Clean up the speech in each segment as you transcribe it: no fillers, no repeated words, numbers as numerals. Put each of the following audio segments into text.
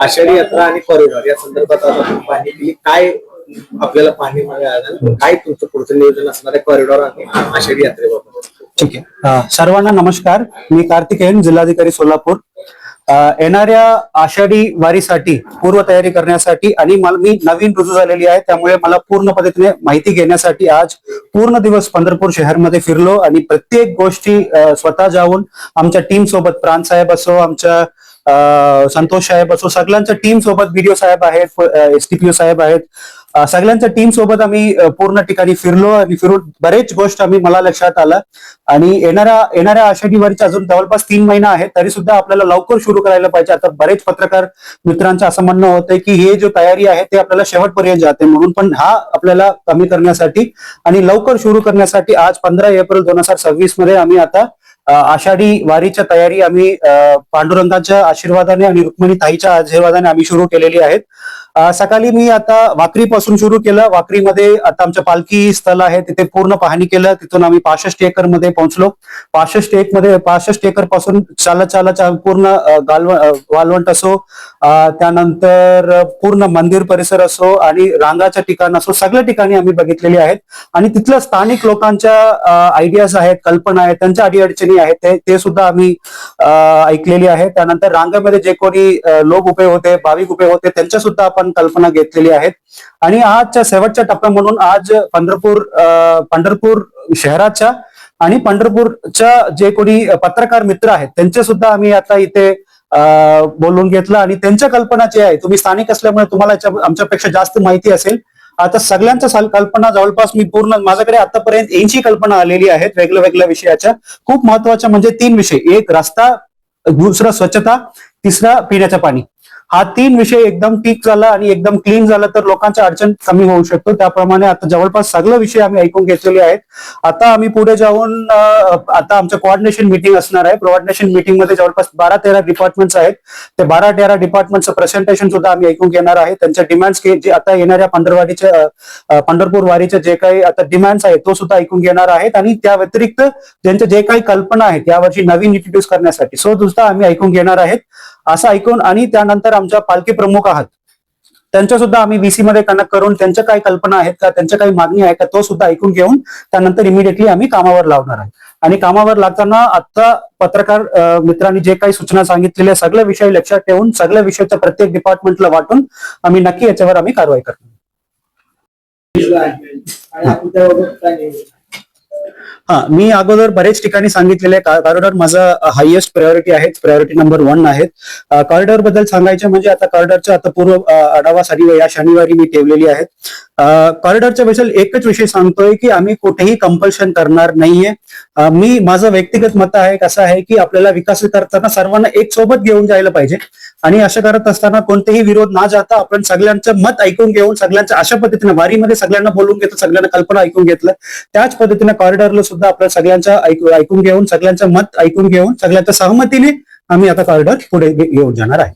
आषाढी यात्रा आणि कॉरिडॉर या संदर्भात आता तुम्ही पाहणी केली, काय आपल्याला पाहणी मिळालं, काय तुमचं पुढचं नियोजन असणार आहे कॉरिडॉर आणि आषाढी यात्रेबाबत? ठीक आहे. सर्वांना नमस्कार. मी कार्तिकेयन, जिल्हाधिकारी सोलापूर. येणाऱ्या आषाढी वारीसाठी पूर्व तयारी करण्यासाठी आणि मी नवीन रुजू झालेली आहे, त्यामुळे मला पूर्ण पद्धतीने माहिती घेण्यासाठी आज पूर्ण दिवस पंढरपूर शहरमध्ये फिरलो आणि प्रत्येक गोष्टी स्वतः जाऊन आमच्या टीम सोबत, प्राण साहेब असो, आमच्या संतोष साहेब असो, सगळ्यांच्या टीम सोबत, बीडीओ साहेब आहेत, एसटीपीओ साहेब आहेत, सगळ्यांच्या टीम सोबत आम्ही पूर्ण ठिकाणी फिरलो आणि फिरून बरेच गोष्ट मला लक्षात आलं. आणि येणाऱ्या आषाढी वारीच्या अजून जवळपास 3 महिना आहे, तरी सुद्धा आपल्याला लवकर सुरू करायला पाहिजे. आता बरेच पत्रकार मित्रांचं असं म्हणणं होतंय की हे जो तयारी आहे ते आपल्याला शेवटपर्यंत जाते, म्हणून पण हा आपल्याला कमी करण्यासाठी आणि लवकर सुरू करण्यासाठी आज 15 एप्रिल 2026 मध्ये आम्ही आता आषाढी वारीच्या तयारी आम्ही पांडुरंगाच्या आशीर्वादाने आणि रुक्मिणी ताईच्या आशीर्वादाने आम्ही सुरू केलेली आहेत. सकाळी मी आता वाकरीपासून सुरू केलं. वाकरीमध्ये आता आमचं पालखी स्थळ आहे, तिथे पूर्ण पाहणी केलं. तिथून आम्ही 65 एकर मध्ये पोहोचलो. 65 एकर पासून चालत पूर्ण वालवंट असो, त्यानंतर पूर्ण मंदिर परिसर असो आणि रांगाच्या ठिकाण असो, सगळ्या ठिकाणी आम्ही बघितलेली आहेत. आणि तिथलं स्थानिक लोकांच्या आयडियाज आहेत, कल्पना आहेत, त्यांच्या अडीअडचणी आहेत, ते सुद्धा आम्ही ऐकलेली आहे. त्यानंतर रांगामध्ये जे कोणी लोक उभे होते, भाविक उभे होते, त्यांच्या सुद्धा आपण कल्पना घेतलेली आहेत. आणि आजच्या शेवटच्या टप्प्या म्हणून आज पंढरपूर शहराच्या आणि पंढरपूरच्या जे कोणी पत्रकार मित्र आहेत त्यांचे सुद्धा आम्ही आता इथे बोलून घेतलं. आणि त्यांच्या कल्पना जे आहे, तुम्ही स्थानिक असल्यामुळे तुम्हाला आमच्यापेक्षा जास्त माहिती असेल. आता सगळ्यांच्या कल्पना जवळपास मी पूर्ण, माझ्याकडे आतापर्यंत 80 कल्पना आलेली आहेत वेगळ्या विषयाच्या. खूप महत्वाच्या म्हणजे 3 विषय: एक रस्ता, दुसरा स्वच्छता, तिसरा पिण्याचं पाणी. हा 3 विषय एकदम ठीक झाला आणि एकदम क्लीन झाला तर लोकांच्या अडचण कमी होऊ शकतो. त्याप्रमाणे आता जवळपास सगळे विषय आम्ही ऐकून घेतलेले आहेत. आता आम्ही पुढे जाऊन आता आमचं कोऑर्डिनेशन मीटिंग असणार आहे. कोऑर्डिनेशन मीटिंग मध्ये जवळपास 12-13 डिपार्टमेंट्स आहेत. ते 12-13 डिपार्टमेंटचं प्रेझेंटेशन सुद्धा आम्ही ऐकून घेणार आहे. त्यांच्या डिमांड्स जे आता येणाऱ्या पंढरपूर वारीच्या जे काही आता डिमांड्स आहेत तो सुद्धा ऐकून घेणार आहेत. आणि त्या व्यतिरिक्त त्यांच्या जे काही कल्पना आहेत यावर्षी नवीन इंट्रोड्यूस करण्यासाठी सुद्धा आम्ही ऐकून घेणार आहेत. असं ऐकून आणि त्यानंतर आमच्या पालखी प्रमुख आहात त्यांच्या सुद्धा आम्ही VC मध्ये कनेक्ट करून त्यांच्या काही कल्पना आहेत का, त्यांच्या काही मागणी आहे का, तो सुद्धा ऐकून घेऊन त्यानंतर इमिडिएटली आम्ही कामावर लावणार आहे. आणि कामावर लागताना आता पत्रकार मित्रांनी जे काही सूचना सांगितलेल्या सगळे विषय लक्षात ठेवून सगळ्या विषयाच्या प्रत्येक डिपार्टमेंटला वाटून आम्ही नक्की याच्यावर आम्ही कारवाई करणार. मी अगोदर बरेच ठिकाणी सांगितलेले कॉरिडॉर माझा हायएस्ट प्रायोरिटी आहे, प्रायोरिटी नंबर 1 आहे. कॉरिडॉर बद्दल सांगायचं म्हणजे आता कॉरिडॉरचा आता पूर्व आढावा या शनिवारी मी ठेवलेली आहे. कॉरिडॉरच्या विषयी एकच विषय सांगतोय की आम्ही कुठेही कंपल्शन करणार नाहीये. माझं व्यक्तिगत मत आहे कसं आहे की आपल्याला विकास करताना सर्वांना एक सोबत घेऊन जायला पाहिजे. आणि असं करत असताना कोणतेही विरोध न जाता आपण सगळ्यांचं मत ऐकून घेऊन सगळ्यांचं अशा पद्धतीने वारीमध्ये सगळ्यांना बोलून घेतलं, सगळ्यांना कल्पना ऐकून घेतलं, त्याच पद्धतीने कॉरिडॉरला सुद्धा आपल्या सगळ्यांचं ऐकून घेऊन, सगळ्यांचं मत ऐकून घेऊन, सगळ्यांच्या सहमतीने आम्ही आता कॉरिडॉर पुढे घेऊन जाणार आहे.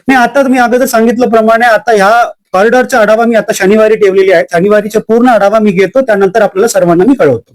नाही, आता मी अगोदर सांगितल्याप्रमाणे आता ह्या कॉरिडॉरचा आढावा मी आता शनिवारी ठेवलेली आहे. शनिवारीचा पूर्ण आढावा मी घेतो, त्यानंतर आपल्याला सर्वांना मी कळवतो.